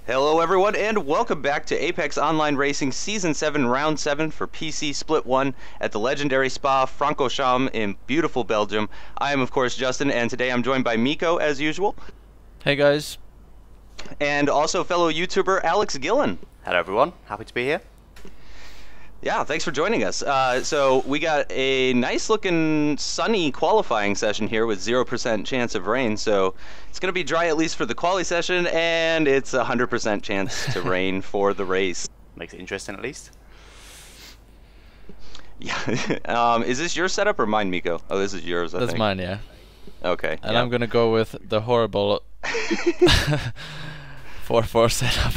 Hello everyone and welcome back to Apex Online Racing Season 7 Round 7 for PC Split 1 at the legendary Spa Francorchamps in beautiful Belgium. I am of course Justin, and today I'm joined by Miko as usual. Hey guys. And also fellow YouTuber Alex Gillon. Hello everyone, happy to be here. Yeah, thanks for joining us. So we got a nice looking sunny qualifying session here with 0% chance of rain, so it's going to be dry at least for the quali session, and it's 100% chance to rain for the race. Makes it interesting at least. Yeah. Is this your setup or mine, Miko? Oh, this is yours, I think. That's mine, yeah. Okay. And yeah. I'm gonna go with the horrible 4-4 setup,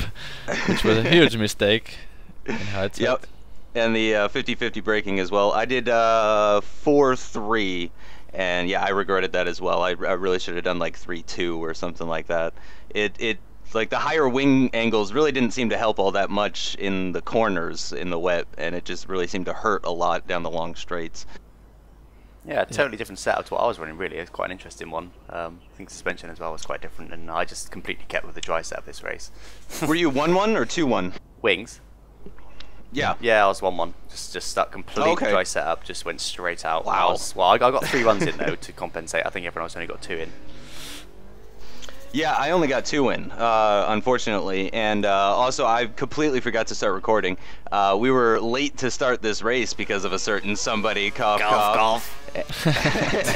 which was a huge mistake in hindsight. Yep. And the 50-50 braking as well. I did 4-3, and yeah, I regretted that as well. I really should have done like 3-2 or something like that. It like the higher wing angles really didn't seem to help all that much in the corners in the wet, and it just really seemed to hurt a lot down the long straights. Yeah, totally different setup to what I was running. Really, it's quite an interesting one. I think suspension as well was quite different, and I just completely kept with the dry setup this race. Were you 1-1 or 2-1? Wings. Yeah. Yeah, I was 1-1. Just stuck completely okay. Dry setup. Just went straight out. Wow. I got 3 runs in though to compensate. I think everyone else only got 2 in. Yeah, I only got 2 in, unfortunately, and also I completely forgot to start recording. We were late to start this race because of a certain somebody cough.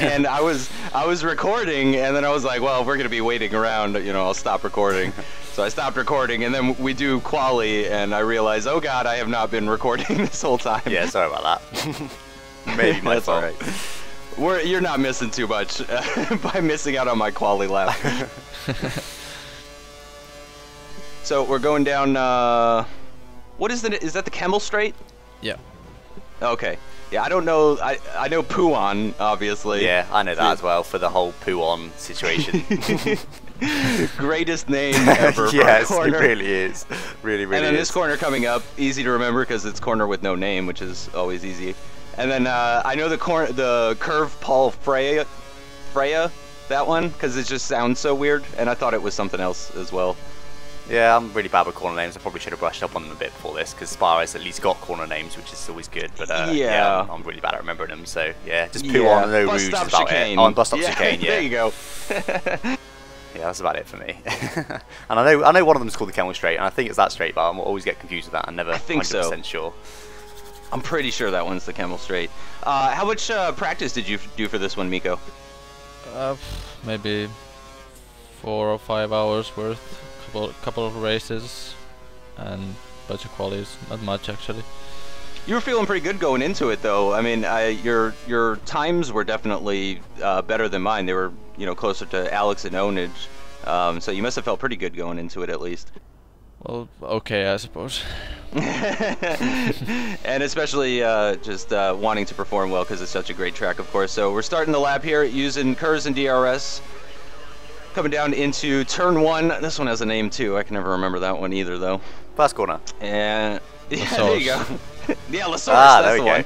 And I was recording, and then I was like, well, if we're gonna be waiting around, you know, I'll stop recording. So I stopped recording, and then we do quali, and I realized, oh god, I have not been recording this whole time. Yeah, sorry about that. Maybe my That's fault. all right. You're not missing too much by missing out on my quali lap. So we're going down. What is is that the Camel Straight? Yeah. Okay. Yeah, I don't know. I know Puan, obviously. Yeah, I know that as well for the whole poo-on situation. Greatest name ever. Yes, for a corner. it really is. Really And then is. this corner coming up, easy to remember because it's corner with no name, which is always easy. And then I know the curve Paul Freya, that one, because it just sounds so weird, and I thought it was something else as well. Yeah, I'm really bad with corner names. I probably should have brushed up on them a bit before this, because Spa has at least got corner names, which is always good. But yeah, I'm really bad at remembering them. So yeah, just poo on no Bus rouge stop is about chicane. it. Oh, and bus stop chicane. Yeah, There you go. Yeah, that's about it for me. And I know one of them is called the Camel Straight, and I think it's that straight, but I always get confused with that. I'm never 100% sure. I'm pretty sure that one's the Camel Straight. How much practice did you do for this one, Miko? Maybe 4 or 5 hours worth. Couple of races and bunch of qualies. Not much actually. You were feeling pretty good going into it, though. I mean, your times were definitely better than mine. They were, you know, closer to Alex and Onage. So you must have felt pretty good going into it, at least. Well, okay, I suppose. And especially just wanting to perform well because it's such a great track, of course. So we're starting the lap here using Kurz and DRS. Coming down into turn 1. This one has a name too. I can never remember that one either, though. First corner. And yeah, there you go. Yeah, Lasource, that's the one.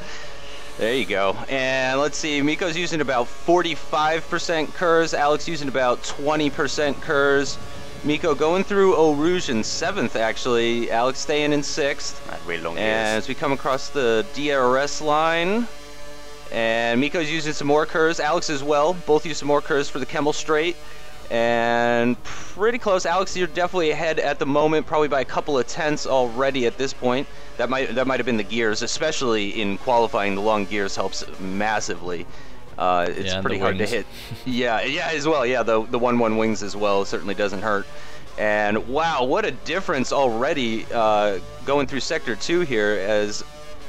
There you go. And let's see, Miko's using about 45% Kurz, Alex using about 20% Kurz. Miko going through Eau Rouge in 7th, actually. Alex staying in 6th. That's really long And years. as we come across the DRS line, and Miko's using some more Kurz, Alex as well. Both use some more Kurz for the Camel Straight. And pretty close. Alex, you're definitely ahead at the moment, probably by a couple of tenths already at this point. That might have been the gears, especially in qualifying. The long gears helps massively. It's pretty hard to hit. Yeah, as well. Yeah, the 1-1 wings as well certainly doesn't hurt. And wow, what a difference already going through Sector 2 here as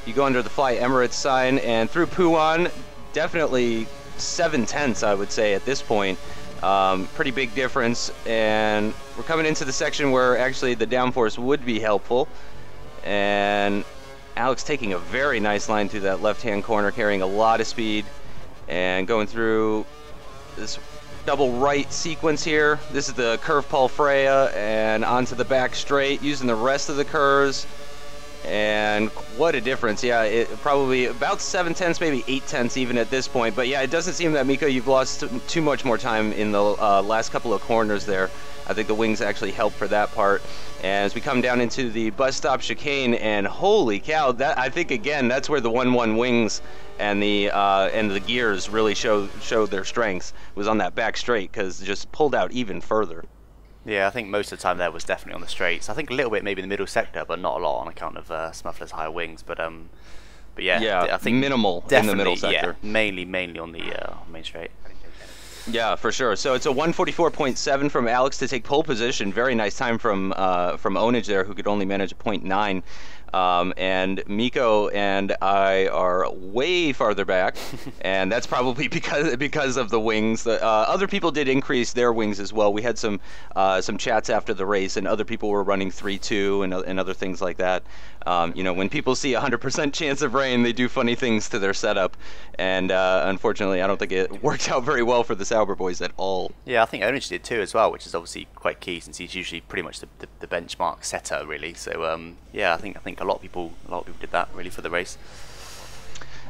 you go under the Fly Emirates sign and through Puan. Definitely 7 tenths, I would say, at this point. Pretty big difference, and we're coming into the section where actually the downforce would be helpful. And Alex taking a very nice line through that left-hand corner, carrying a lot of speed, and going through this double right sequence here. This is the curve Paul Freya, and onto the back straight, using the rest of the curves. And what a difference. Yeah, probably about 7/10, maybe 8/10 even at this point. But yeah, it doesn't seem that, Miko, you've lost too much more time in the last couple of corners there. I think the wings actually help for that part. And as we come down into the bus stop chicane, and holy cow, that I think again that's where the 1-1 wings and the gears really show their strengths, was on that back straight, because it just pulled out even further. Yeah, I think most of the time there was definitely on the straights. I think a little bit maybe in the middle sector, but not a lot on account of Smuffler's higher wings. But yeah, I think minimal in the middle sector. Yeah, mainly on the main straight. Yeah, for sure. So it's a 144.7 from Alex to take pole position. Very nice time from Onage there, who could only manage a 0.9. And Miko and I are way farther back, and that's probably because of the wings. Other people did increase their wings as well. We had some chats after the race, and other people were running 3.2 and other things like that. You know, when people see 100% chance of rain, they do funny things to their setup, and unfortunately, I don't think it worked out very well for the Sauber boys at all. Yeah, I think Onage did too as well, which is obviously quite key since he's usually pretty much the benchmark setter, really. So yeah, I think a lot of people did that really for the race.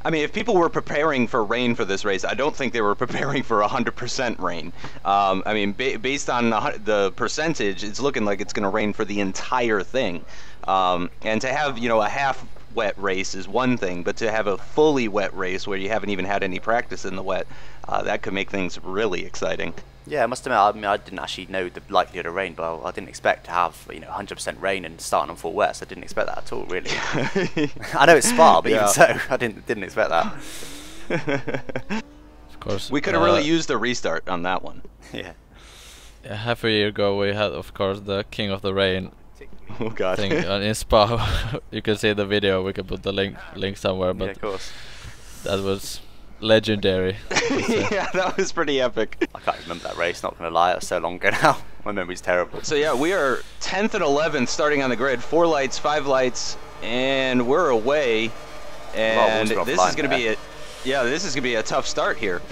I mean, if people were preparing for rain for this race, I don't think they were preparing for 100% rain. I mean, based on the percentage, it's looking like it's going to rain for the entire thing. And to have, you know, a half wet race is one thing, but to have a fully wet race where you haven't even had any practice in the wet, that could make things really exciting. Yeah, I must admit, I mean, I didn't actually know the likelihood of rain, but I didn't expect to have, you know, 100% rain and starting on full wet, so I didn't expect that at all, really. I know it's Spa, but even so, I didn't expect that. Of course. We could have really used a restart on that one. Yeah. Half a year ago, we had, of course, the King of the Rain thing in Spa. You can see the video. We can put the link somewhere. But yeah, of course. That was legendary. Yeah, that was pretty epic. I can't remember that race, not gonna lie, it was so long ago now. My memory's terrible. So yeah, we are 10th and 11th starting on the grid. 4 lights, 5 lights, and we're away. And this is gonna be this is gonna be a tough start here.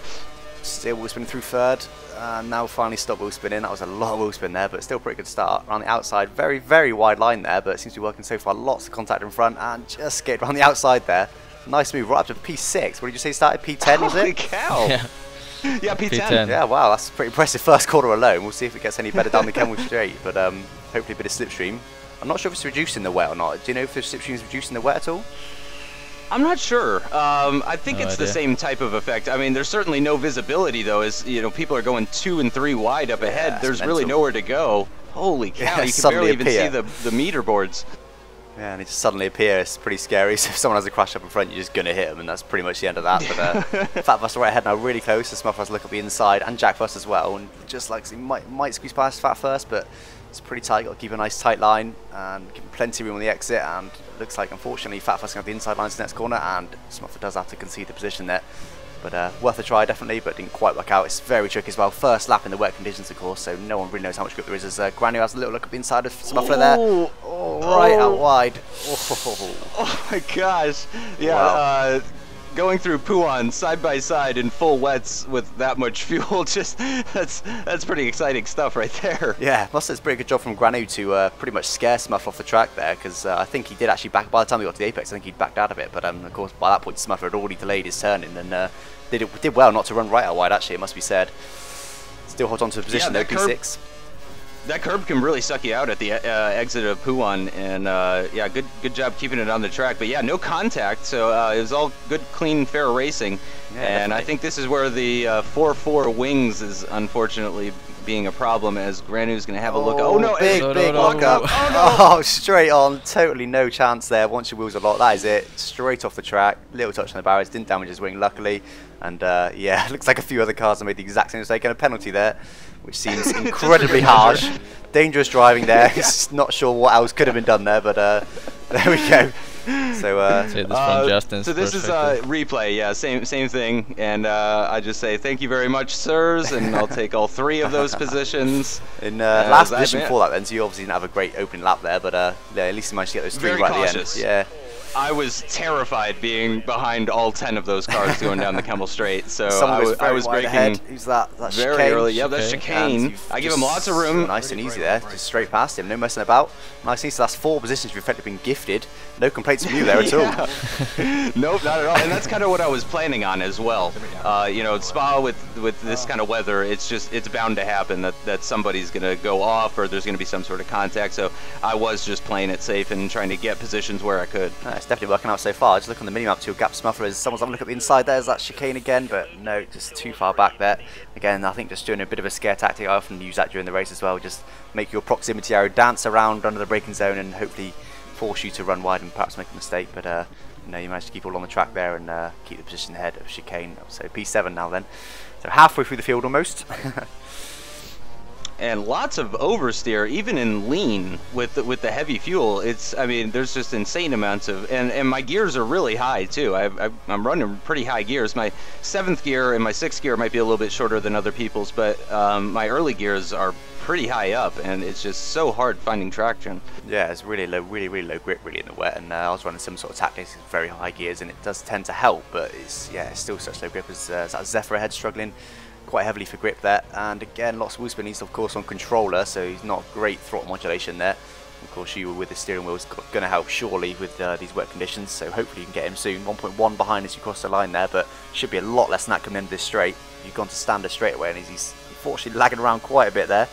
Still wheel spinning through third. Now finally stopped wheel spinning. That was a lot of wheel spin there, but still pretty good start. Around the outside, very, very wide line there, but it seems to be working so far. Lots of contact in front and just skipped around the outside there. Nice move right up to P6. What did you say started? P10, was it? Holy cow! Yeah. Yeah, P10. Yeah, wow, that's pretty impressive first quarter alone. We'll see if it gets any better down the Kemmel Straight, but hopefully a bit of slipstream. I'm not sure if it's reducing the wet or not. Do you know if the slipstream is reducing the wet at all? I'm not sure. I think it's the same type of effect. I mean, there's certainly no visibility though, as you know, people are going 2 and 3 wide up ahead. There's really nowhere to go. Holy cow! You can barely even see the meter boards. Yeah, and it just suddenly appears. It's pretty scary. So if someone has a crash up in front, you're just going to hit them, and that's pretty much the end of that. But Fat Fuss right ahead now, really close. The Smuff Fuss look at the inside, and Jack Fuss as well. And just like he might squeeze past Fat first, but it's pretty tight. Got to keep a nice tight line and give him plenty of room on the exit. And it looks like, unfortunately, Fat Fuss can have the inside lines next corner, and Smuffer does have to concede the position there. But worth a try, definitely, but didn't quite work out. It's very tricky as well. First lap in the wet conditions, of course, so no one really knows how much grip there is. As Granu has a little look at the inside of Smuffler there. Right out wide. Oh my gosh. Yeah, wow. Going through Puan side by side in full wets with that much fuel, just that's pretty exciting stuff right there. Yeah, must say it's a pretty good job from Granu to pretty much scare Smuff off the track there, because I think he did actually back, by the time he got to the apex, I think he'd backed out of it, but of course by that point Smuffer had already delayed his turning and did well not to run right out wide, actually, it must be said. Still hold on to the position though, P6. That curb can really suck you out at the exit of Puan, and yeah, good job keeping it on the track. But yeah, no contact, so it was all good, clean, fair racing. Yeah, and definitely. I think this is where the 4-4 wings is unfortunately being a problem, as Granu's going to have a look. Oh no, big lock up. Oh, straight on, totally no chance there. Once your wheels are locked, that is it. Straight off the track, little touch on the barriers, didn't damage his wing, luckily. And yeah, looks like a few other cars have made the exact same mistake, and a penalty there, which seems incredibly harsh. Dangerous driving there. Not sure what else could have been done there, but there we go. So this is a replay, yeah, same thing, and I just say thank you very much, sirs, and I'll take all 3 of those positions. In last position before that, then, so you obviously didn't have a great opening lap there, but yeah, at least you managed to get those 3 right at the end. Yeah. I was terrified being behind all 10 of those cars going down the Kemmel Straight. So I was braking ahead. Who's that? That's very Chicane. early. Yep, that's Chicane. I give him lots of room. Nice and easy there, just straight past him, no messing about. Nice and easy. So that's 4 positions you've effectively been gifted. No complaints from you there at all. Nope, not at all. And that's kind of what I was planning on as well. You know, Spa with this kind of weather, it's bound to happen that somebody's gonna go off or there's gonna be some sort of contact. So I was just playing it safe and trying to get positions where I could. It's definitely working out so far. Just look on the minimap to your gap smufflers. Someone's having a look at the inside there. Is that Chicane again? But no, just too far back there. Again, I think just doing a bit of a scare tactic. I often use that during the race as well. Just make your proximity arrow dance around under the braking zone and hopefully force you to run wide and perhaps make a mistake. But you know, you managed to keep all on the track there and keep the position ahead of Chicane. So P7 now then. So halfway through the field almost. And lots of oversteer, even in lean with the heavy fuel. I mean, there's just insane amounts of, and my gears are really high too. I'm running pretty high gears. My 7th gear and my 6th gear might be a little bit shorter than other people's, but my early gears are pretty high up, and it's just so hard finding traction. Yeah, it's really low, really low grip really in the wet, and I was running some sort of tactics with very high gears, and it does tend to help, but it's still such low grip. As that Zephyr ahead struggling quite heavily for grip there, and again lots of wheel spin. He's of course on controller, so he's not great throttle modulation there. Of course, you with the steering wheel is going to help surely with these wet conditions, so hopefully you can get him soon. 1.1 behind as you cross the line there, but should be a lot less than that coming into this straight. You've gone to standard straight away, and he's unfortunately lagging around quite a bit there.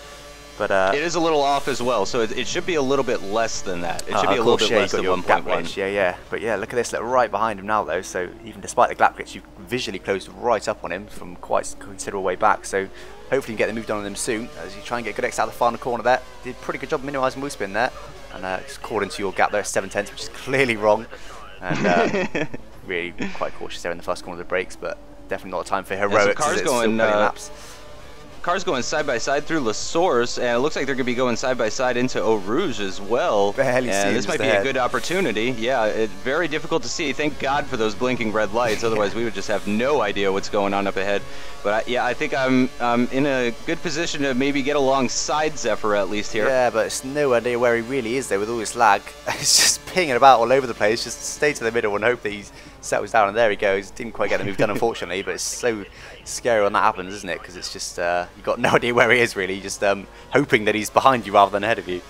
But it is a little off as well, so it should be a little bit less than that. It should be a little bit less than 1.1. Yeah. But yeah, look at this, right behind him now though. So even despite the gap glitch, you've visually closed right up on him from quite a considerable way back. So hopefully you can get the move done on him soon as you try and get good exit out of the final corner there. Did a pretty good job minimising wheel spin there, and it's caught into your gap there at 7/10, which is clearly wrong. And really quite cautious there in the first corner of the brakes, but definitely not a time for heroics. Yeah, so cars going side by side through La Source, and it looks like they're going to be going side by side into Eau Rouge as well. And this might be a good opportunity. Yeah, it's very difficult to see. Thank God for those blinking red lights. Otherwise, we would just have no idea what's going on up ahead. But yeah, I think I'm in a good position to maybe get alongside Zephyr at least here. Yeah, but it's no idea where he really is there with all this lag. It's just pinging about all over the place. Just stay to the middle and hope that he settles down. And there he goes. Didn't quite get the move done, unfortunately. But it's so scary when that happens, isn't it? Because it's just you've got no idea where he is really. Just hoping that he's behind you rather than ahead of you.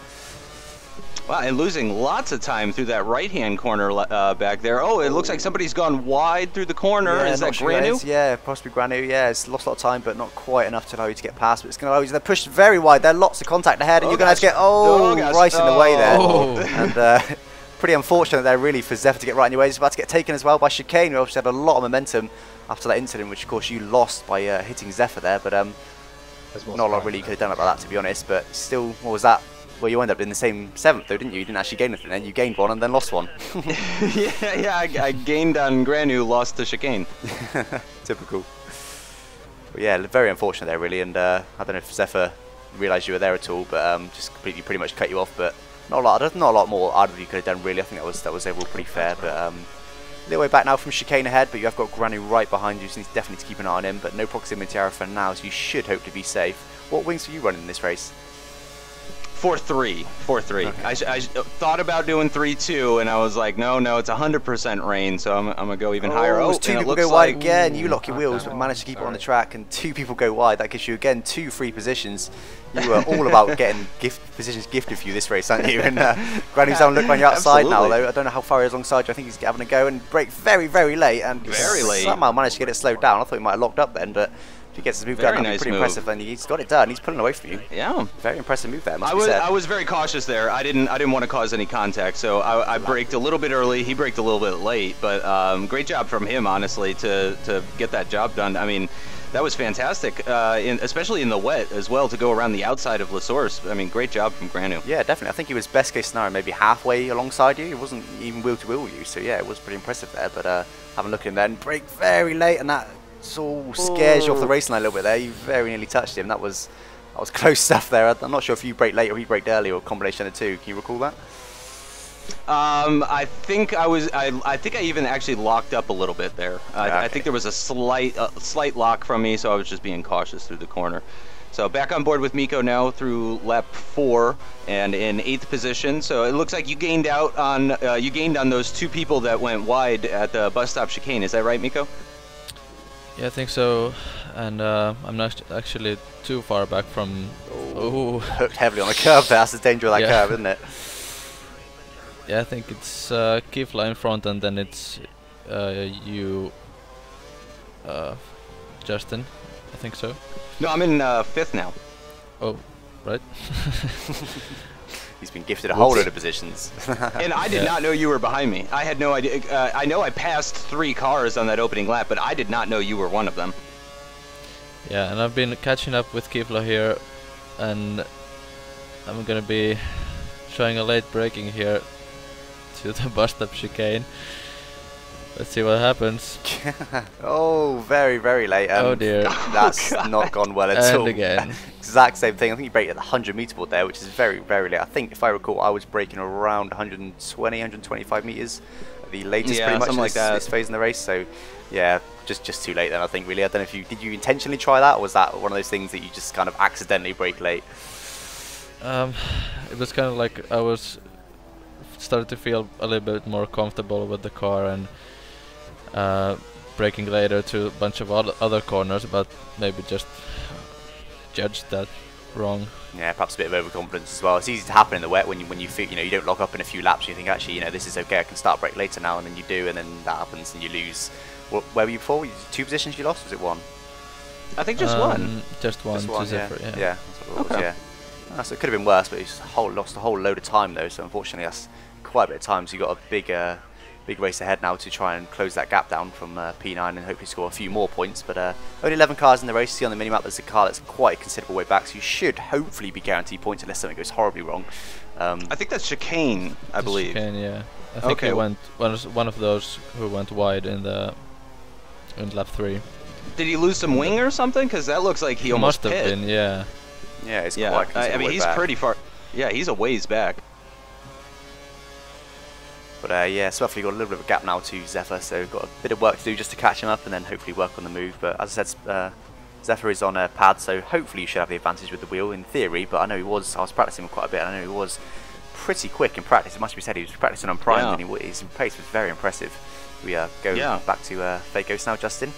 Wow, and losing lots of time through that right-hand corner back there. Oh, it looks like somebody's gone wide through the corner. Yeah, is that Granu? Yeah, possibly Granu. Yeah, it's lost a lot of time, but not quite enough to allow you to get past. But it's going to allow you to push very wide there. Lots of contact ahead, and you're going to have to get right in the way there. And pretty unfortunate there, really, for Zephyr to get right in your way. He's about to get taken as well by Chicane, who obviously had a lot of momentum after that incident, which of course you lost by hitting Zephyr there. But not a lot really you could have done about that, to be honest. But still, what was that? Well, you ended up in the same 7th though, didn't you? You didn't actually gain anything then. You gained 1 and then lost 1. yeah, I gained on Granu, lost to Chicane. Typical. But yeah, very unfortunate there, really. And I don't know if Zephyr realised you were there at all, but just completely pretty much cut you off. But not a lot more either of you could have done, really. I think that was overall pretty fair. But a little way back now from Chicane ahead, but you have got Granu right behind you, so you definitely need to keep an eye on him. But no proximity error for now, so you should hope to be safe. What wings were you running in this race? 4.3. Okay. I thought about doing 3.2, and I was like, no, it's 100% rain, so I'm gonna go even higher. Oh, 2 people go wide again. You lock your wheels, but manage to keep it on the track, and 2 people go wide. That gives you again 2 free positions. You were all about getting positions gifted for you this race, aren't you? And Granu's down look on your outside now, though. I don't know how far he is alongside you. I think he's having a go and brake very, very late, and somehow managed to get it slowed down. I thought he might have locked up then, but if he gets his move done, that'd be pretty impressive. And he's got it done. He's pulling away from you. Yeah, very impressive move there. I was very cautious there. I didn't want to cause any contact, so I braked a little bit early. He braked a little bit late, but great job from him, honestly, to get that job done. I mean, that was fantastic, especially in the wet as well, to go around the outside of La Source. I mean, great job from Granu. Yeah, definitely. I think he was best case scenario maybe halfway alongside you. He wasn't even wheel to wheel you, so yeah, it was pretty impressive there. But having a look at him then, brake very late, and that all scares you off the race line a little bit there. You very nearly touched him. That was close stuff there. I'm not sure if you braked late or he braked early or a combination of the two. Can you recall that? I think I think I even actually locked up a little bit there. I think there was a slight lock from me, so I was just being cautious through the corner. So back on board with Miko now through lap 4 and in 8th position. So it looks like you gained out on those 2 people that went wide at the bus stop chicane. Is that right, Miko? Yeah, I think so. And I'm not actually too far back from. Ooh. Hooked heavily on the curve there. That's the danger of that curve, isn't it? Yeah, I think it's Kifla in front, and then it's you, Justin. I think so. No, I'm in 5th now. Oh, right. He's been gifted a whole load of positions. And I did not know you were behind me. I had no idea. I know I passed 3 cars on that opening lap, but I did not know you were one of them. Yeah, and I've been catching up with Kifla here, and I'm gonna be showing a late braking here to the bus stop chicane. Let's see what happens. Oh, very, very late. Oh dear. That's not gone well at all. And again. Exact same thing. I think you braked at the 100-meter board there, which is very, very late. I think, if I recall, I was braking around 120, 125 meters at the latest, pretty much in this phase in the race. So, yeah, just too late then, I think, really. I don't know if did you intentionally try that, or was that one of those things that you just kind of accidentally brake late? It was kind of like I was started to feel a little bit more comfortable with the car, and braking later to a bunch of other corners, but maybe just judged that wrong. Yeah, perhaps a bit of overconfidence as well. It's easy to happen in the wet when you feel, you don't lock up in a few laps. You think, actually, this is okay, I can start brake later now, and then you do, and then that happens and you lose. Where were you before? 2 positions you lost? Was it 1? I think just 1. Just one. Just 1, yeah. Yeah, that's what it was, yeah. So it could have been worse, but he's lost a whole load of time though. So unfortunately, that's quite a bit of time. So you got a big race ahead now to try and close that gap down from P9 and hopefully score a few more points. But only 11 cars in the race. See on the minimap, there's a car that's quite a considerable way back. So you should hopefully be guaranteed points unless something goes horribly wrong. I think that's chicane, I believe. Chicane, yeah. I think he went one of those who went wide in lap 3. Did he lose some wing or something? Because that looks like he almost must have been, yeah. Yeah, it's quite I mean, he's pretty far. Yeah, he's a ways back. But yeah, so hopefully got a little bit of a gap now to Zephyr, so we've got a bit of work to do just to catch him up and then hopefully work on the move. But as I said, Zephyr is on a pad, so hopefully you should have the advantage with the wheel in theory. But I know I was practicing him quite a bit, and I know he was pretty quick in practice. It must be said, he was practicing on prime, and his pace was very impressive. We go back to Fake Ghost now, Justin.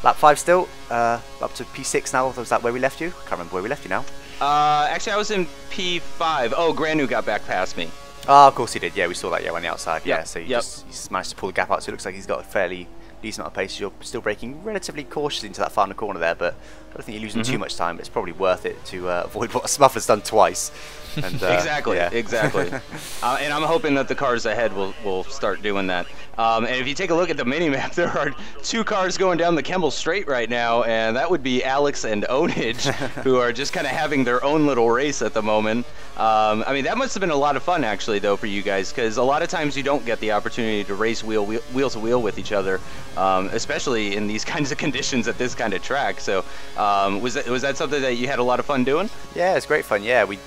Lap 5 still, up to P6 now. Was that where we left you? I can't remember where we left you now. Actually, I was in P5. Oh, Granu got back past me. Oh, of course he did. Yeah, we saw that. Yeah, on the outside. Yep. Yeah, so he's managed to pull the gap out. So it looks like he's got a fairly decent amount of pace. You're still braking relatively cautiously into that final corner there, but I don't think you're losing too much time. It's probably worth it to avoid what Smuffer's done twice. And, exactly. And I'm hoping that the cars ahead will start doing that. And if you take a look at the mini-map, there are 2 cars going down the Kemmel Straight right now, and that would be Alex and Onage, who are just kind of having their own little race at the moment. I mean, that must have been a lot of fun, actually, though, for you guys, because a lot of times you don't get the opportunity to race wheel to wheel with each other, especially in these kinds of conditions at this kind of track. So was that something that you had a lot of fun doing? Yeah, it's great fun. Yeah, we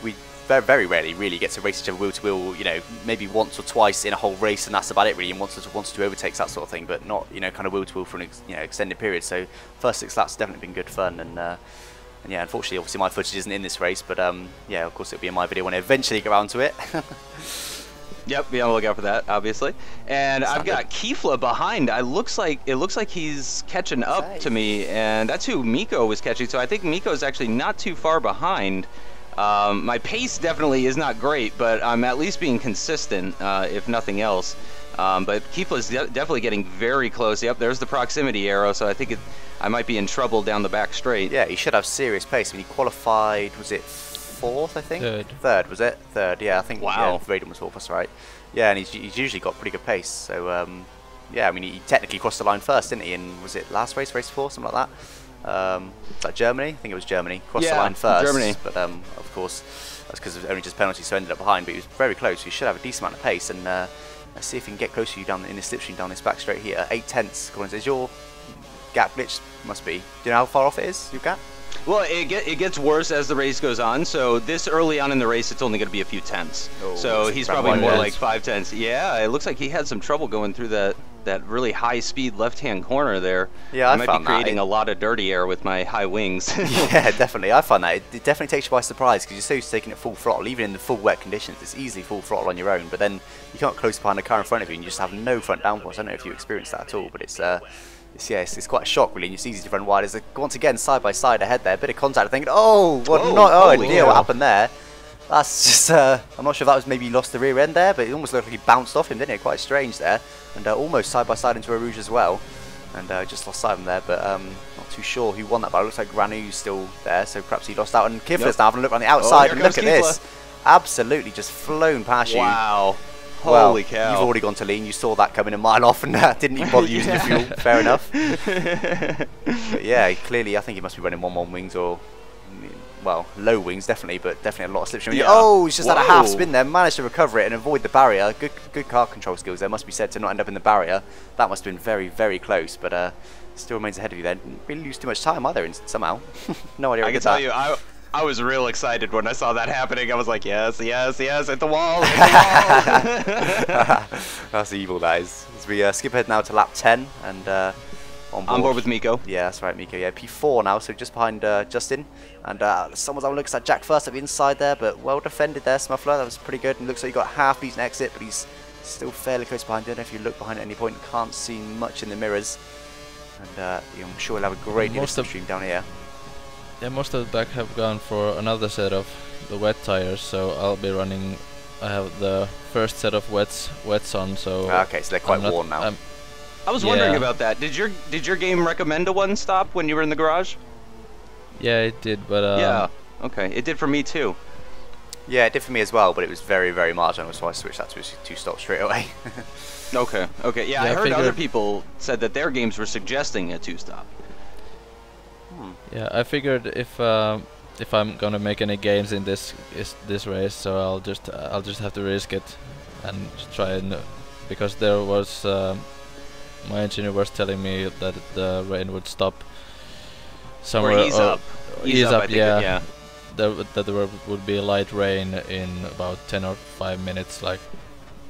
very, very rarely really get to race each other wheel to wheel, maybe once or twice in a whole race, and that's about it really, and once or two overtakes, that sort of thing, but not, kind of wheel to wheel for an extended period. So first 6 laps have definitely been good fun, and yeah, unfortunately, obviously my footage isn't in this race, but yeah, of course it'll be in my video when I eventually get around to it. Yep, be on the lookout for that, obviously. And I've got Kifla behind. It looks like he's catching up to me, and that's who Miko was catching. So I think Miko's actually not too far behind. My pace definitely is not great, but I'm at least being consistent, if nothing else. But Kifla's definitely getting very close. Yep, there's the proximity arrow, so I think I might be in trouble down the back straight. Yeah, he should have serious pace. I mean, he qualified, was it 4th, I think? Third, was it? Third, yeah, I think. Wow. Yeah, Raiden was 4th, that's right. Yeah, and he's usually got pretty good pace. So, yeah, I mean, he technically crossed the line first, didn't he? And was it last race 4, something like that? Like Germany? I think it was Germany. Crossed the line first. Germany. But of course, that's because it was only just penalties, so ended up behind. But he was very close. He should have a decent amount of pace. And let's see if he can get close to you down in the slipstream down this back straight here. 8/10. Collins, is your gap glitch? Must be. Do you know how far off it is? Your gap? Well, it gets worse as the race goes on. So this early on in the race, it's only going to be a few tenths. Oh, so he's probably more like 5 tenths. Yeah, it looks like he had some trouble going through that that really high speed left hand corner there. Yeah, I might be creating a lot of dirty air with my high wings. Yeah, definitely. I find that it definitely takes you by surprise because you're so used to taking it full throttle. Even in the full wet conditions, it's easily full throttle on your own. But then you can't close behind the car in front of you and you just have no front downforce. I don't know if you experienced that at all, but it's quite a shock really. And it's easy to run wide. There's once again side by side ahead there, a bit of contact. I'm thinking, oh, dear, what happened there? That's just, I'm not sure if that was maybe he lost the rear end there, but it almost looked like he bounced off him, didn't it? Quite strange there. And almost side by side into a Rouge as well. And just lost sight of him there, but not too sure who won that battle. It looks like Granu's still there, so perhaps he lost out. And Kifler's now having a look on the outside, and look at this. Absolutely just flown past you. Wow. Well, Holy cow. You've already gone to lean. You saw that coming a mile off and didn't even bother using the fuel. Fair enough. But yeah, clearly I think he must be running 1-1 wings or... well, low wings definitely, but definitely a lot of slipstream. Yeah. Oh, he's just had a half spin there, managed to recover it and avoid the barrier. Good car control skills there, must be said, to not end up in the barrier. That must have been very, very close, but still remains ahead of you there. Didn't really lose too much time either, somehow. No idea. I can tell you, I was real excited when I saw that happening. I was like, yes, yes, yes, hit the wall, hit the wall. That's evil, that is. As we skip ahead now to lap 10 and. On board with Miko. Yeah, that's right, Miko. Yeah, P4 now, so just behind Justin. And someone's having a look at Jack first at the inside there, but well defended there, Smuffler. That was pretty good. And looks like he got half beat an exit, but he's still fairly close behind. I don't know if you look behind at any point, can't see much in the mirrors. And I'm sure he'll have a great deal of slipstream down here. Yeah, most of the back have gone for another set of the wet tires, so I'll be running. I have the first set of wets on, so. Okay, so they're quite worn now. I was wondering about that. Did your game recommend a one stop when you were in the garage? Yeah, it did, but yeah, okay, it did for me too. Yeah, it did for me as well, but it was very, very marginal, so I switched that to a 2-stop straight away. Okay, yeah, I heard other people said that their games were suggesting a 2-stop. Yeah, I figured if I'm gonna make any gains in this race, so I'll just have to risk it and try and because there was. My engineer was telling me that the rain would stop somewhere. Or ease up. Ease up, yeah. That there would be light rain in about 10 or 5 minutes, like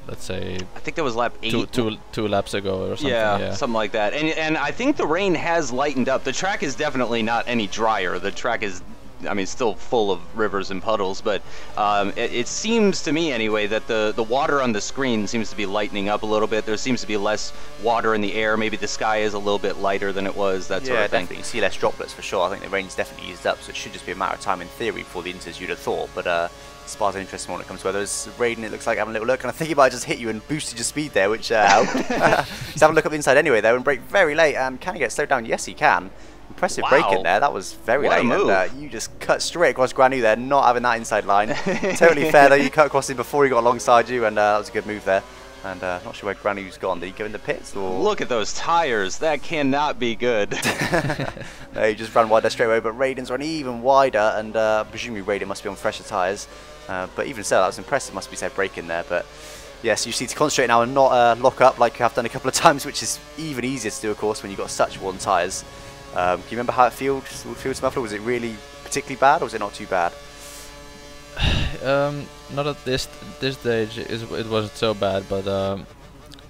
let's say. I think that was lap 8. Two laps ago or something. Yeah, something like that. And I think the rain has lightened up. The track is definitely not any drier. The track is, I mean, still full of rivers and puddles, but it seems to me anyway that the water on the screen seems to be lightening up a little bit. There seems to be less water in the air. Maybe the sky is a little bit lighter than it was, that sort of thing. Yeah, definitely. You see less droplets for sure. I think the rain's definitely eased up, so it should just be a matter of time in theory before the inters you'd have thought. But Spa's an interesting one when it comes to weather. It's raining, it looks like having a little look, and I think he might have just hit you and boosted your speed there, which helped. He's having a look up the inside anyway, though, and brake very late. And can he get slowed down? Yes, he can. Impressive braking there. That was very late. And you just cut straight across Granu there, not having that inside line. Totally fair though. You cut across him before he got alongside you, and that was a good move there. And not sure where Granu's gone. Did he go in the pits? Or? Look at those tires. That cannot be good. No, he just ran wide there straight away. But Raiden's run even wider, and presumably Raiden must be on fresher tyres. But even so, that was impressive. Must be said braking there. But yes, you just need to concentrate now and not lock up like you have done a couple of times, which is even easier to do, of course, when you've got such worn tyres. Can you remember how it felt, Smuffler? Was it really particularly bad, or was it not too bad? Not at this stage. It wasn't so bad, but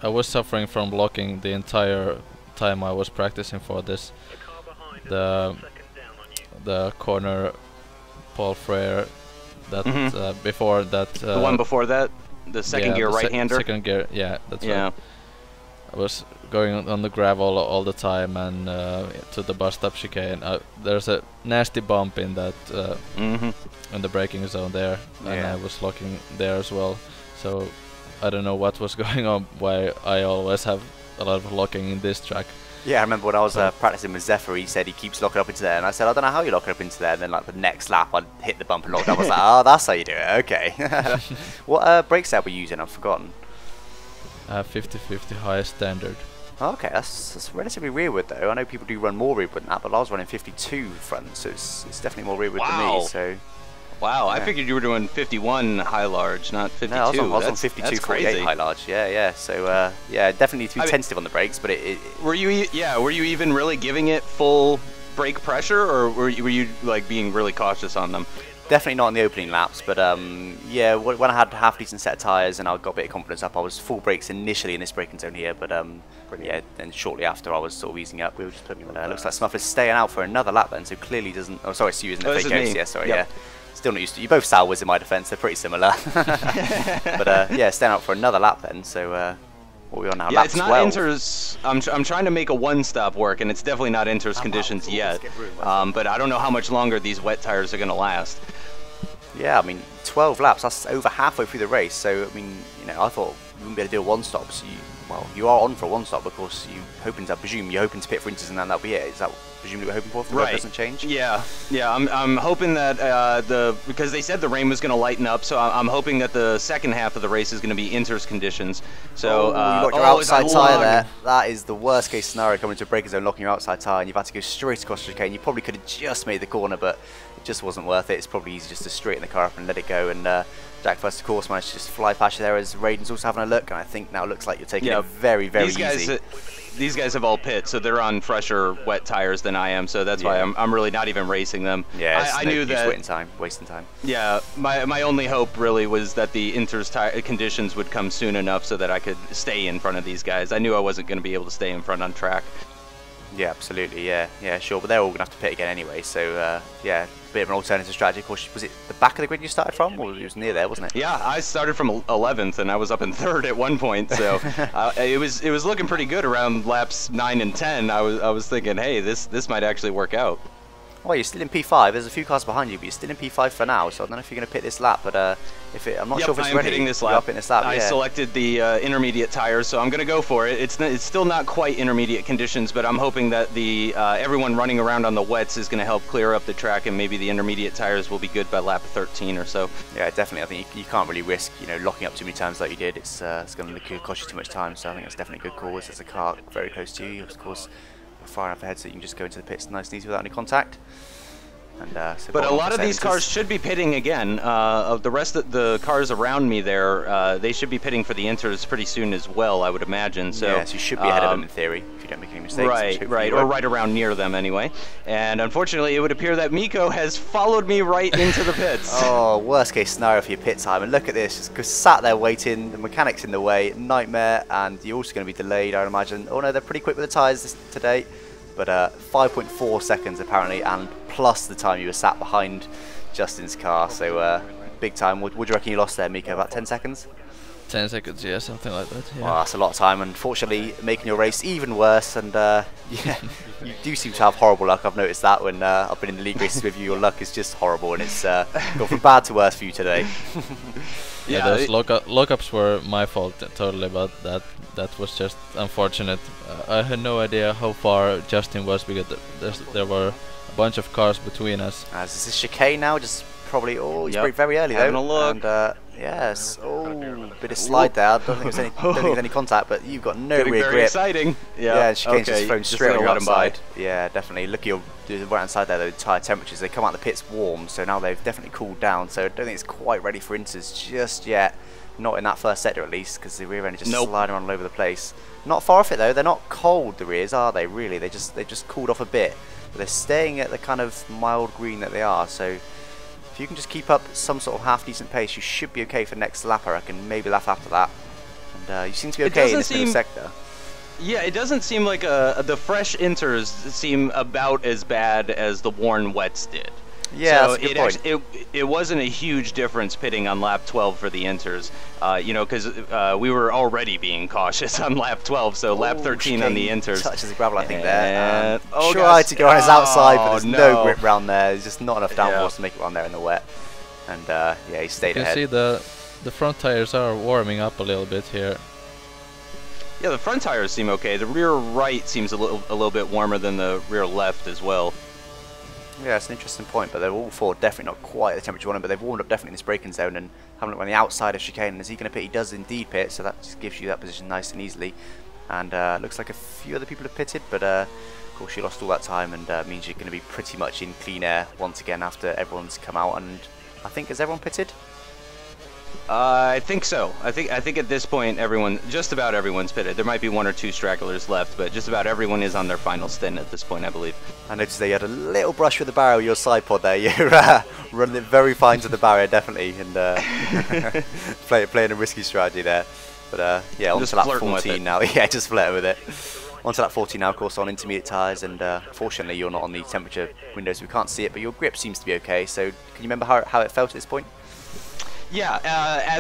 I was suffering from blocking the entire time I was practicing for this. The corner Paul Frere that before that. The one before that, the second gear right-hander. Second gear, yeah, that's right. I was going on the gravel all the time and to the bus stop chicane. There's a nasty bump in that in the braking zone there, and I was locking there as well. So I don't know what was going on, why I always have a lot of locking in this track. Yeah, I remember when I was practicing with Zephyr, he said he keeps locking up into there, and I said, I don't know how you lock it up into there, and then like the next lap I hit the bump and locked up. I was like, oh, that's how you do it, okay. What brake set were you using? I've forgotten. 50/50 highest standard. Okay, that's relatively rearward though. I know people do run more rearward than that, but I was running 52 front, so it's definitely more rearward than me. So. Wow, I figured you were doing 51 high large, not 52. No, I was on 52 48 high large. Yeah. So yeah, definitely need to be tentative on the brakes, but were you even really giving it full brake pressure, or were you like being really cautious on them? Definitely not in the opening laps, but yeah, when I had a half decent set of tyres and I got a bit of confidence up, I was full brakes initially in this braking zone here, but yeah, then shortly after I was sort of easing up. Looks like Smuffler's staying out for another lap then, so clearly doesn't. Oh, sorry, Stu isn't a fake jokes. Yeah, sorry, yeah. Still not used to. You both Salwas in my defence. They're pretty similar, but yeah, staying out for another lap then. So what are we on now? Yeah, lap it's not 12. Inter's. I'm trying to make a one-stop work, and it's definitely not Inter's conditions yet. But I don't know how much longer these wet tires are going to last. Yeah, I mean, 12 laps, that's over halfway through the race, so, I mean, you know, I thought we wouldn't be able to do a one-stop, so you are on for a one-stop, of course, I presume you're hoping to pit for Inters and then that'll be it. Is that presumably what you're hoping for if the weather doesn't change? Yeah, I'm hoping that because they said the rain was going to lighten up, so I'm hoping that the second half of the race is going to be Inter's conditions. So, you locked your outside tyre there. That is the worst case scenario coming into a braking zone, locking your outside tyre, and you've had to go straight across the chicane. You probably could have just made the corner, but it just wasn't worth it. It's probably easy just to straighten the car up and let it go, and Jack first, of course, managed to just fly past you there as Raiden's also having a look, and I think now it looks like you're taking it very, very easy. These guys have all pit, so they're on fresher, wet tires than I am, so that's why I'm really not even racing them. Yeah, I knew that wasting time. Yeah, my only hope really was that the Inter's conditions would come soon enough so that I could stay in front of these guys. I knew I wasn't going to be able to stay in front on track. Yeah, absolutely. Yeah, sure. But they're all going to have to pit again anyway. So yeah, a bit of an alternative strategy. Of course, was it the back of the grid you started from, or it was near there, wasn't it? Yeah, I started from 11th, and I was up in 3rd at one point. So it was looking pretty good around laps 9 and 10. I was thinking, hey, this might actually work out. Well, you're still in P5. There's a few cars behind you, but you're still in P5 for now. So I don't know if you're going to pit this lap, but I'm not sure if it's ready. Pitting this lap. This lap. I selected the intermediate tires, so I'm going to go for it. It's still not quite intermediate conditions, but I'm hoping that the everyone running around on the wets is going to help clear up the track, and maybe the intermediate tires will be good by lap 13 or so. Yeah, definitely. I think you can't really risk locking up too many times like you did. It's going to cost you too much time. So I think it's definitely a good call. There's a car very close to you, of course, far enough ahead so you can just go into the pits nice and easy without any contact. And, but a lot of these cars should be pitting again. Of the rest of the cars around me there, they should be pitting for the Inters pretty soon as well, I would imagine. So, yeah, so you should be ahead of them in theory, if you don't make any mistakes. Right, or right around near them anyway. And unfortunately, it would appear that Miko has followed me right into the pits. Oh, worst case scenario for your pit time. And look at this, just sat there waiting, the mechanic's in the way, nightmare, and you're also going to be delayed, I imagine. Oh no, they're pretty quick with the tyres today. But 5.4 seconds apparently, and plus the time you were sat behind Justin's car, so big time. What do you reckon you lost there, Miko? About 10 seconds? 10 seconds, yeah, something like that. Yeah. Well, that's a lot of time, unfortunately, making your race even worse. And yeah, you do seem to have horrible luck. I've noticed that when I've been in the league races with you. Your luck is just horrible, and it's gone from bad to worse for you today. Yeah, those lockups were my fault totally, but that was just unfortunate. I had no idea how far Justin was because there were a bunch of cars between us. Is this a chicane now? Just probably. Oh, he's very early Having though. A look. And yes, bit of slide there. I don't think there's any contact, but you've got no rear grip. Exciting. Yeah, chicane's just thrown straight on your outside. By. Yeah, definitely. Look at your right hand side there. The tyre temperatures. They come out the pits warm, so now they've definitely cooled down. So I don't think it's quite ready for Inters just yet. Not in that first sector at least, because the rear end is just sliding around all over the place. Not far off it though. They're not cold, the rears, are they? Really? They just cooled off a bit, but they're staying at the kind of mild green that they are. So if you can just keep up some sort of half decent pace, you should be okay for next lap, I reckon. Maybe lap after that. And you seem to be okay in this middle sector. Yeah, it doesn't seem like the fresh Inters seem about as bad as the worn wets did. Yeah, so that's a good point. It wasn't a huge difference pitting on lap 12 for the Inters, because we were already being cautious on lap 12, so lap 13 on the Inters. Touches the gravel, I think, there. Tried to go on his outside, but there's no grip round there. There's just not enough downforce to make it round there in the wet. And yeah, he stayed ahead. You can see the front tires are warming up a little bit here. Yeah, the front tires seem okay. The rear right seems a little bit warmer than the rear left as well. Yeah, it's an interesting point, but they're all four definitely not quite the temperature you want them, but they've warmed up definitely in this braking zone and having a look on the outside of chicane. And is he going to pit? He does indeed pit, so that just gives you that position nice and easily. And looks like a few other people have pitted, but of course you lost all that time, and means you're going to be pretty much in clean air once again after everyone's come out. And I think, has everyone pitted? I think so. I think at this point just about everyone's pitted. There might be 1 or 2 stragglers left, but just about everyone is on their final stint at this point, I believe. I noticed that you had a little brush with the barrier of your side pod there. You're running it very fine to the barrier, definitely, and playing a risky strategy there. But yeah, onto lap 14 now. Yeah, just flirting with it. Onto lap 14 now, of course, on intermediate tyres, and fortunately you're not on the temperature window, so we can't see it, but your grip seems to be okay. So can you remember how it felt at this point? Yeah,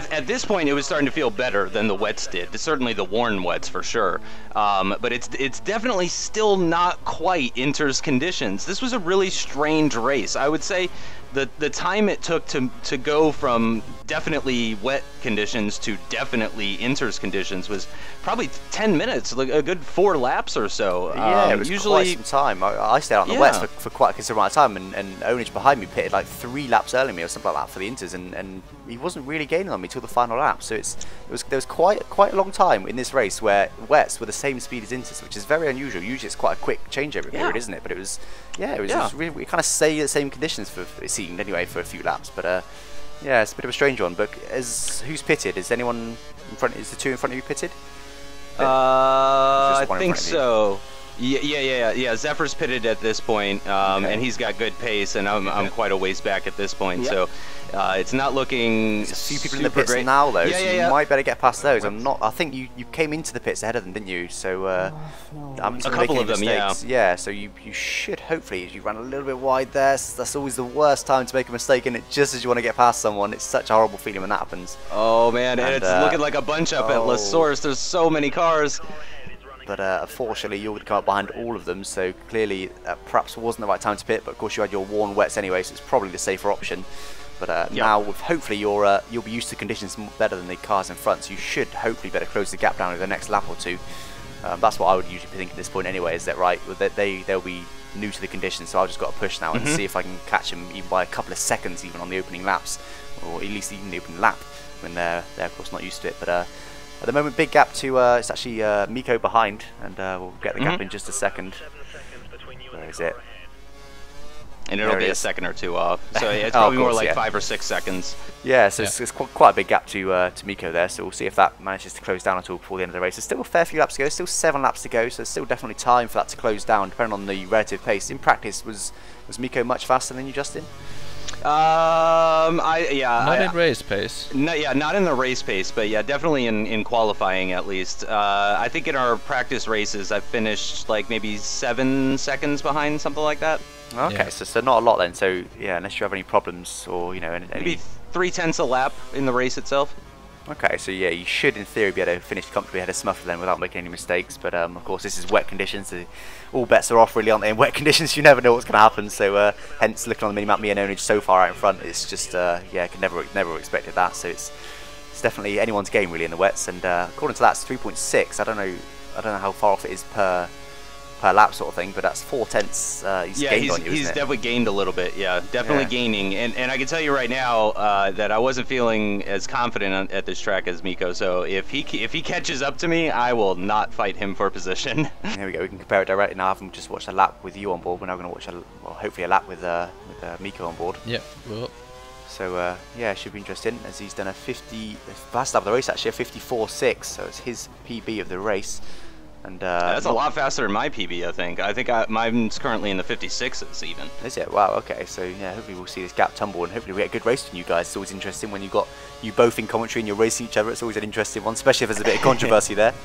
at this point it was starting to feel better than the wets did. Certainly the worn wets for sure, but it's definitely still not quite Inter's conditions. This was a really strange race. I would say the time it took to go from definitely wet conditions to definitely Inter's conditions was probably 10 minutes, like a good 4 laps or so. Yeah, it was usually quite some time. I stayed out on the wets for quite a considerable amount of time, and Ownage behind me pitted like 3 laps early me or something like that for the Inters, and he wasn't really gaining on me till the final lap. So there was quite a long time in this race where wets were the same speed as Inters, which is very unusual. Usually it's quite a quick changeover period, isn't it? But it was really, we kind of stayed at the same conditions for it seemed anyway for a few laps. But yeah, it's a bit of a strange one. But who's pitted? Is anyone in front? Is the 2 in front of you pitted? I think so. Yeah. Zephyr's pitted at this point, and he's got good pace, and I'm quite a ways back at this point. So it's not looking. There's a few people in the pits great now, though, so you might better get past those. I think you came into the pits ahead of them, didn't you? So I'm a couple of them, yeah. So you should hopefully. You ran a little bit wide there. So that's always the worst time to make a mistake, and just as you want to get past someone, it's such a horrible feeling when that happens. Oh man, and it's looking like a bunch up at La Source. There's so many cars. But unfortunately, you would come up behind all of them, so clearly perhaps wasn't the right time to pit. But of course, you had your worn wets anyway, so it's probably the safer option. But now, hopefully, you'll be used to conditions better than the cars in front, so you should hopefully better close the gap down over the next lap or 2. That's what I would usually be thinking at this point anyway. Is that right? They'll be new to the conditions, so I've just got to push now and see if I can catch them even by a couple of seconds, even on the opening laps, or at least even the opening lap when they're of course not used to it. But at the moment, big gap to, it's actually Miko behind, and we'll get the gap in just a second. Where is it? And it'll be a second or 2 off. So yeah, it's probably more like 5 or 6 seconds. Yeah, so it's quite a big gap to Miko there, so we'll see if that manages to close down at all before the end of the race. There's still a fair few laps to go, still 7 laps to go, so there's still definitely time for that to close down, depending on the relative pace. In practice, was Miko much faster than you, Justin? Not in race pace. Not in the race pace, but yeah, definitely in qualifying at least. I think in our practice races, I finished like maybe 7 seconds behind, something like that. Okay, so not a lot then. So yeah, unless you have any problems or maybe 3/10 a lap in the race itself. Okay, so yeah, you should in theory be able to finish comfortably ahead of Smuffler then without making any mistakes. But of course, this is wet conditions. So all bets are off really, aren't they? In wet conditions, you never know what's going to happen. So hence, looking on the minimap, me and Ownage so far out in front, it's just yeah, could never have expected that. So it's definitely anyone's game really in the wets. And according to that, it's 3.6. I don't know how far off it is per lap sort of thing, but that's 4/10. He's gained on you, he's definitely gained a little bit. Yeah, definitely gaining. And I can tell you right now that I wasn't feeling as confident at this track as Miko. So if he catches up to me, I will not fight him for position. There we go. We can compare it directly now. I haven't just watched a lap with you on board. We're now going to watch hopefully a lap with Miko on board. Yeah. Well. So yeah, it should be interesting as he's done a fast lap of the race actually, a 54.6. So it's his PB of the race. And that's a lot faster than my PB, I think. I think mine's currently in the 56s even. Is it? Wow, okay. So yeah, hopefully we'll see this gap tumble and hopefully we get a good race from you guys. It's always interesting when you got you both in commentary and you're racing each other. It's always an interesting one, especially if there's a bit of controversy there.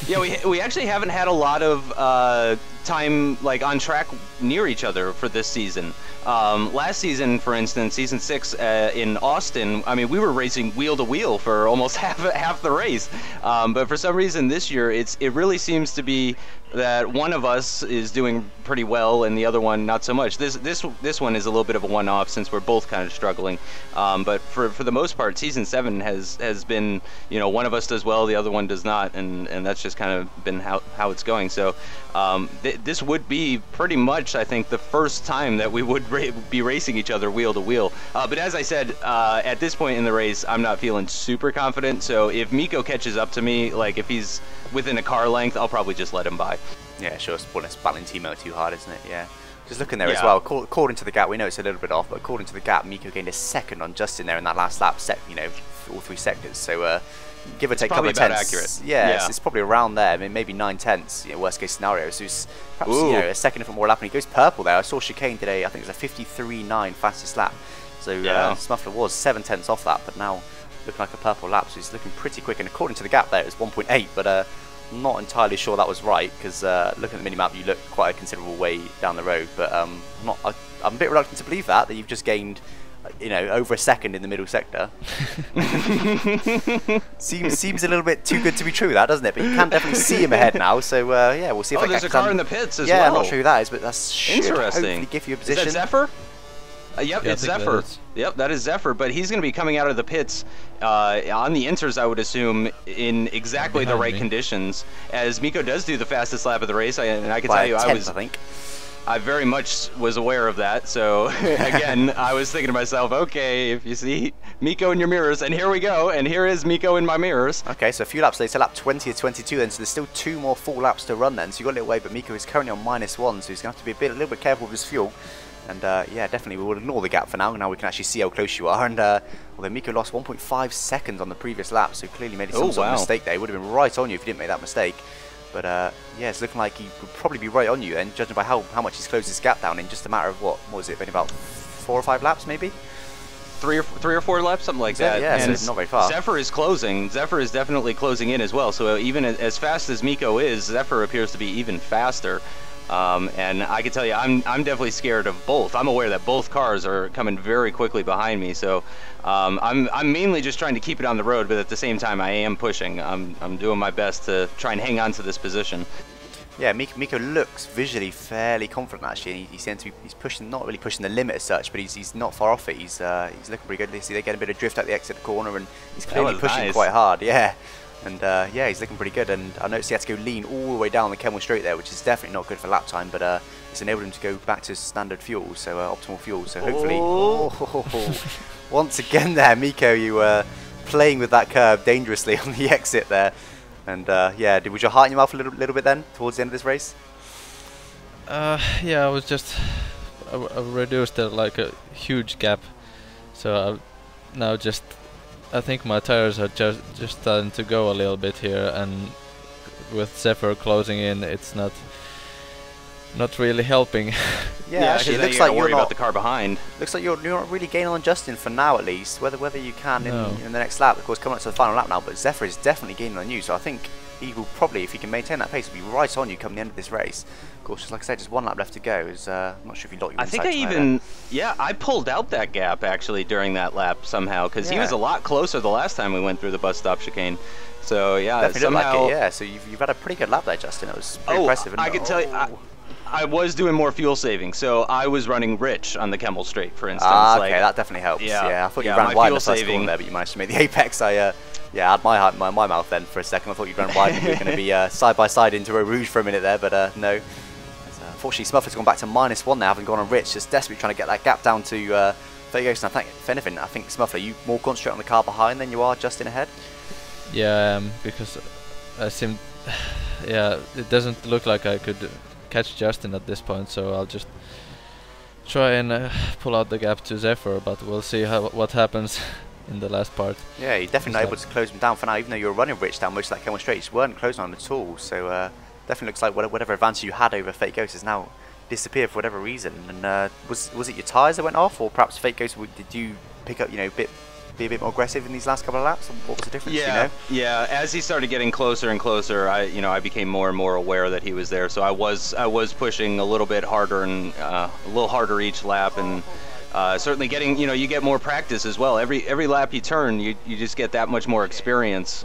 Yeah, we actually haven't had a lot of time like on track near each other for this season. Last season, for instance, season 6 in Austin, I mean, we were racing wheel to wheel for almost half the race. But for some reason this year, it really seems to be that one of us is doing pretty well and the other one not so much. This one is a little bit of a one-off since we're both kind of struggling. But for the most part, season 7 has been, you know, one of us does well, the other one does not, and that's just kind of been how it's going. So this would be pretty much, I think, the first time that we would be racing each other wheel to wheel. But as I said, at this point in the race, I'm not feeling super confident. So if Miko catches up to me, like if he's within a car length, I'll probably just let him by. Yeah, sure. It's battling team mode too hard, isn't it? Yeah. Just looking there as well, according to the gap, we know it's a little bit off, but according to the gap, Miko gained a second on Justin there in that last lap, you know, all 3 sectors. So give or take a couple of tenths. Accurate. Yeah, it's probably around there. I mean, maybe 9 tenths, you know, worst case scenario. So it's perhaps you know, a second if more lap, and he goes purple there. I saw Chicane today. I think it was a 53.9 fastest lap. So Smuffler was 7 tenths off that, but now looking like a purple lap. So he's looking pretty quick. And according to the gap there, it was 1.8, but not entirely sure that was right, because looking at the minimap, you look quite a considerable way down the road. But I'm a bit reluctant to believe that you've just gained, you know, over a second in the middle sector. seems a little bit too good to be true, that, doesn't it? But you can definitely see him ahead now. So yeah, we'll see if there's a car in the pits as well. Yeah, I'm not sure who that is, but that's interesting. Hopefully give you a position. Is that Zephyr? Yep, yeah, it's Zephyr. Yep, that is Zephyr, but he's going to be coming out of the pits on the inters, I would assume, in exactly the right conditions, as Miko does do the fastest lap of the race, and I can tell you, I very much was aware of that. So again, I was thinking to myself, okay, if you see Miko in your mirrors, and here we go, and here is Miko in my mirrors. Okay, so a few laps later, lap 20 or 22 then, so there's still 2 more full laps to run then, so you've got a little way, but Miko is currently on -1, so he's going to have to be a little bit careful with his fuel. And yeah, definitely we will ignore the gap for now. Now we can actually see how close you are. And although Miko lost 1.5 seconds on the previous lap, so clearly made some sort of mistake there. He would have been right on you if you didn't make that mistake. But yeah, it's looking like he would probably be right on you then, judging by how much he's closed his gap down in just a matter of what was it, been about 4 or 5 laps maybe? 3 or 4 laps, something like that. Yeah, and so not very far. Zephyr is closing. Zephyr is definitely closing in as well. So even as fast as Miko is, Zephyr appears to be even faster. And I can tell you, I'm definitely scared of both. I'm aware that both cars are coming very quickly behind me, so I'm mainly just trying to keep it on the road, but at the same time, I am pushing. I'm doing my best to try and hang on to this position. Yeah, Miko looks visually fairly confident actually. He seems to be, he's pushing, not really pushing the limit as such, but he's not far off it. He's looking pretty good. You see, they get a bit of drift at the exit corner, and he's clearly pushing quite hard. Yeah. And yeah, he's looking pretty good, and I noticed he had to go lean all the way down the Kemmel straight there, which is definitely not good for lap time, but it's enabled him to go back to standard fuel, so optimal fuel, so hopefully... Once again there, Miko, you were playing with that curve dangerously on the exit there, and yeah, was your heart in your mouth a little bit then, towards the end of this race? Yeah, I was just... I reduced like a huge gap, so now just... I think my tires are just starting to go a little bit here, and with Zephyr closing in, it's not really helping. Yeah, actually, it looks like you're not about the car behind. Looks like you're not really gaining on Justin for now, at least. Whether you can in the next lap, of course, coming up to the final lap now. But Zephyr is definitely gaining on you, so I think he will probably, if he can maintain that pace, will be right on you come the end of this race. Of course, just like I said, just 1 lap left to go. I'm not sure if you locked your I think I even, I pulled out that gap actually during that lap somehow, because he was a lot closer the last time we went through the bus stop chicane. So yeah, definitely somehow. Like it, yeah. So you've had a pretty good lap there, Justin. It was pretty impressive. I can tell you. I was doing more fuel saving, so I was running rich on the Kemmel Straight, for instance. Okay, that definitely helps. Yeah, I thought you ran wide in the first corner there, but you managed to make the apex. I had my mouth then for a second. I thought you ran wide and you were going to be side by side into Eau Rouge for a minute there, but no. Unfortunately, Smuffler's gone back to -1 now, having gone on rich, just desperately trying to get that gap down to 30 goes. And I think, if anything, I think Smuffler, you more concentrate on the car behind than you are Justin ahead. Yeah, because I seem, yeah, it doesn't look like I could catch Justin at this point, so I'll just try and pull out the gap to Zephyr, but we'll see what happens in the last part. Yeah, you're definitely not able to close him down for now, even though you were running rich down most of that Kemmel straight. You just weren't closing on him at all, so definitely looks like whatever advantage you had over Fake Ghost has now disappeared for whatever reason. And was it your tyres that went off, or perhaps Fake Ghost, did you pick up, be a bit more aggressive in these last couple of laps? What was the difference? Yeah. As he started getting closer and closer, I became more and more aware that he was there. So I was pushing a little bit harder and a little harder each lap, and certainly getting, you get more practice as well. Every lap you turn, you just get that much more experience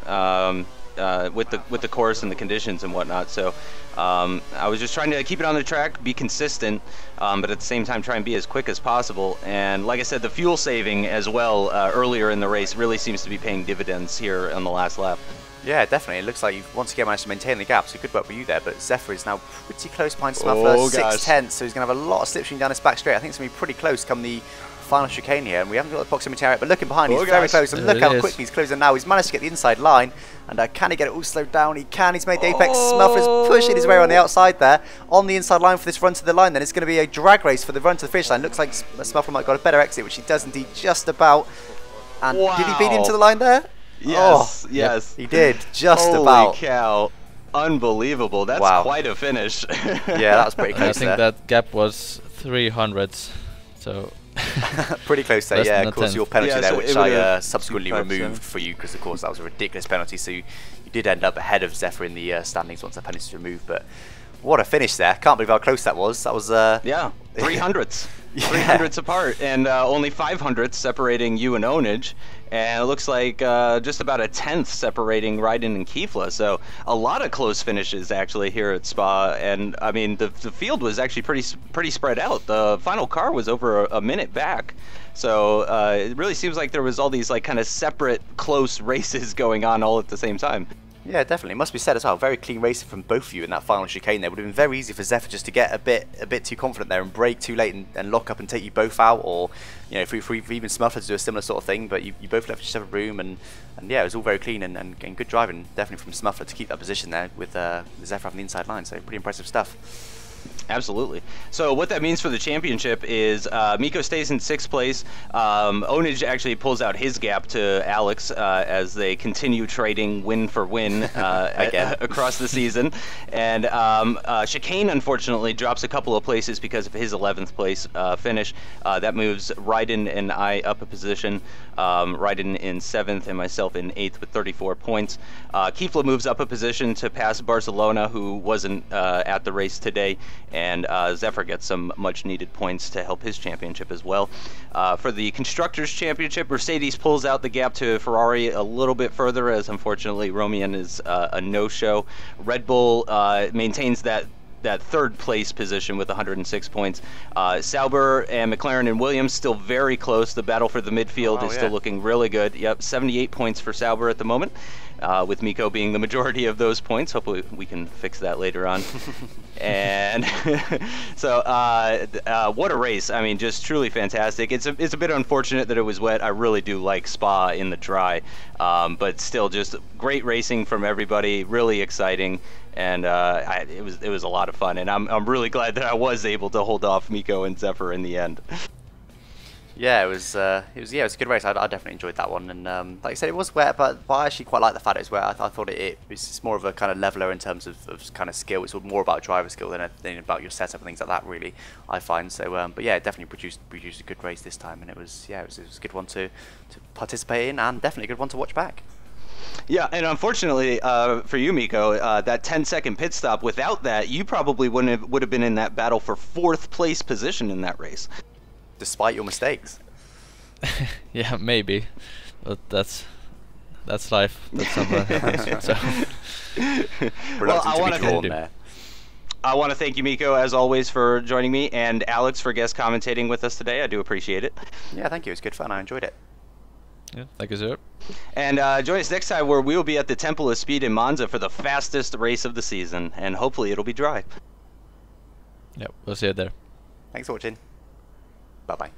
with the course and the conditions and whatnot. So I was just trying to keep it on the track, be consistent, but at the same time try and be as quick as possible. And like I said, the fuel saving as well earlier in the race really seems to be paying dividends here on the last lap. Yeah, definitely. It looks like you've once again managed to maintain the gap, so good work for you there. But Zephyr is now pretty close behind Smuffler, 6 tenths, so he's going to have a lot of slipstream down his back straight. I think it's going to be pretty close come the final chicane here, and we haven't got the proximity area, but looking behind, he's Oh, very gosh. close, and There look it how is. quickly he's closing now. He's managed to get the inside line, and can he get it all slowed down? He can. He's made the apex. Smuffler's pushing his way on the outside there, on the inside line for this run to the line. Then it's going to be a drag race for the run to the finish line. Looks like Smuffler might have got a better exit, which he does indeed just about. And did he beat him to the line there? Yes, Oh, yes. he did, just Holy about. cow. Unbelievable. That's Wow. quite a finish. Yeah, that was pretty And I close think there. that gap was 300s. So Pretty close there, Less yeah. than Of a course, tenth. your penalty Yeah, there, so which it I would've subsequently 2.5%. removed for you because, of course, that was a ridiculous penalty. So you did end up ahead of Zephyr in the standings once that penalty was removed. But what a finish there! Can't believe how close that was. That was Yeah, 300ths. Yeah. 300ths apart, and only 500ths separating you and Onage. And it looks like just about a 10th separating Raiden and Kifla. So a lot of close finishes actually here at Spa. And I mean, the field was actually pretty spread out. The final car was over a minute back. So it really seems like there was all these like kind of separate close races going on all at the same time. Yeah, definitely. It must be said as well. Very clean racing from both of you in that final chicane. There would have been very easy for Zephyr just to get a bit too confident there and brake too late and lock up and take you both out, or you know, for even Smuffler to do a similar sort of thing. But you both left each other room, and yeah, it was all very clean and good driving, definitely from Smuffler to keep that position there with Zephyr on the inside line. So pretty impressive stuff. Absolutely. So what that means for the championship is Miko stays in 6th place. Onage actually pulls out his gap to Alex as they continue trading win for win across the season. And Chicane, unfortunately, drops a couple of places because of his 11th place finish. That moves Raiden and I up a position. Raiden in 7th and myself in 8th with 34 points. Kifla moves up a position to pass Barcelona, who wasn't at the race today. And Zephyr gets some much-needed points to help his championship as well. For the Constructors' Championship, Mercedes pulls out the gap to Ferrari a little bit further, as unfortunately Romian is a no-show. Red Bull maintains that 3rd place position with 106 points. Sauber and McLaren and Williams still very close. The battle for the midfield is still looking really good. Yep, 78 points for Sauber at the moment, with Miko being the majority of those points. Hopefully we can fix that later on. And so what a race. I mean, just truly fantastic. It's a bit unfortunate that it was wet. I really do like Spa in the dry, but still just great racing from everybody, really exciting. And it was a lot of fun, and I'm really glad that I was able to hold off Miko and Zephyr in the end. Yeah, it was a good race. I definitely enjoyed that one, and like I said, it was wet, but I actually quite like the fact it was wet. I thought it's more of a kind of leveler in terms of kind of skill. It's more about driver skill than about your setup and things like that, really, I find. So, but yeah, it definitely produced a good race this time, and it was a good one to participate in, and definitely a good one to watch back. Yeah, and unfortunately for you, Miko, that 10-second pit stop, without that, you probably would have been in that battle for 4th place position in that race. Despite your mistakes. yeah, maybe, but that's life. That's not what happens. So. Well, I want to thank you, Miko, as always, for joining me, and Alex for guest commentating with us today. I do appreciate it. Yeah, thank you. It was good fun. I enjoyed it. Yeah, thank you, sir. And join us next time, where we will be at the Temple of Speed in Monza for the fastest race of the season, and hopefully it'll be dry. Yeah, we'll see you there. Thanks for watching. Bye-bye.